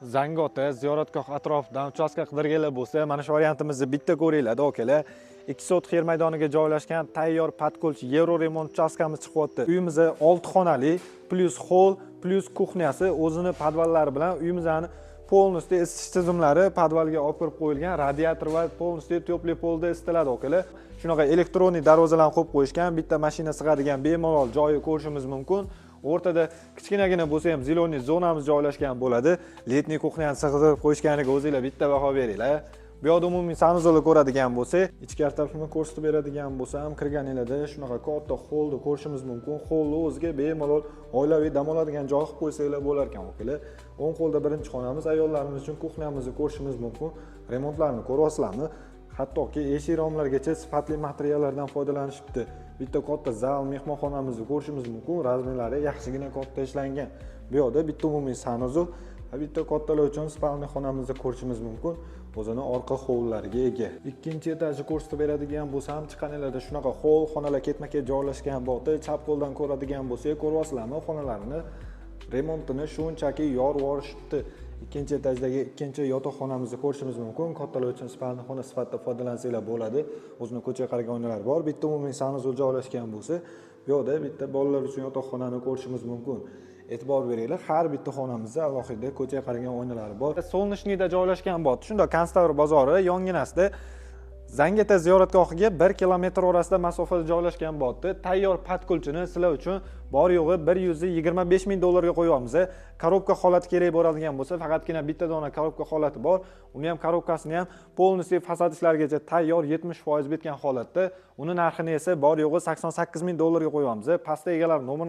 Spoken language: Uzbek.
Zangiota ziyoratgoh atrofidan uchastka qidirganlar bo'lsa, mana shu variantimizni bitta ko'ringlar, akalar. 2 sotix yer maydoniga joylashgan tayyor patkolchi Euro remont uchastkamiz chiqyapti. Uyimiz 6 xonali, plus hol, plus kuxnyasi, o'zini podvallari bilan uyimizni polностью isitish tizimlari podvalga olib kirib qo'yilgan, radiator va polностью teplый polda isitiladi, akalar. Shunaqa elektronik darvozalarni qo'yib qo'yishgan, bitta mashina sig'adigan bemalol joyi ko'rishimiz mumkin. O'rtada kichkinagina bo'lsa ham ziloniy zonamiz joylashgan bo'ladi. Letniy kuxnyani sig'dirib qo'yishganiga o'zingizlar bitta baho beringlar. Bu yoqda umumiy sanuzolni ko'radigan bo'lsak, ichki tarafini ko'rsatib beradigan bo'lsam, kirganinglarda shunaqa katta holni ko'rishimiz mumkin. Holni o'ziga bemalol oilaviy dam oladigan joy qilib qo'ysanglar bo'lar ekan, akalar. O'ng qo'lda birinchi xonamiz, ayollarimiz uchun kuxnyamizni ko'rishimiz mumkin. Remontlarni ko'ryapsizlarmi? Hattoki eshik romlargacha sifatli materiallardan foydalanishibdi. Bitta katta zal, mehmonxonamizni ko'rishimiz mumkin. Razmerlari yaxshigina katta ishlangan. Bu yoqda bitta umumiy sanuzol va bitta kattalar uchun spalni xonamizni ko'rishimiz mumkin. O'zini orqa hovlilariga ega. Ikkinchi etajni ko'rsatib beradigan bo'lsam, chiqqaninglarda shunaqa hol, xonalar ketma-ket joylashgan bo'ldi. Chap qo'ldan ko'radigan bo'lsak, ko'ryapsizlarmi, xonalarni remontini shunchaki yorib yuborishibdi. Ikkinchi etajdagi ikkinchi yotoqxonamizni ko'rishimiz mumkin. Kattalar uchun spalni xona sifatida foydalansanglar bo'ladi. O'zini ko'chaga qaragan oynalar bor. Bitta umumiy sanuzol joylashgan bo'lsa, bu yoqda bitta bolalar uchun yotoqxonani ko'rishimiz mumkin. E'tibor beringlar, har bitta xonamizda alohida ko'chaga qaragan oynalari bor. Solnishnikda joylashgan bo'ldi. Shunda Konstavr bozori yonginasida Zangiota ziyoratgohiga 1 kilometr orasida masofada joylashgan bo'ldi. Tayyor patkulchini sizlar uchun bor yo'g'i $125,000 qo'yamiz. Korobka holati kerak bo'ladigan bo'lsa, faqatgina bitta dona korobka holati bor. Uni ham korobkasini ham polностью fasad ishlarigacha tayyor 70% bitgan holatda. Uni narxini esa bor yo'g'i $88,000 qo'yamiz. Pastda egalar nomer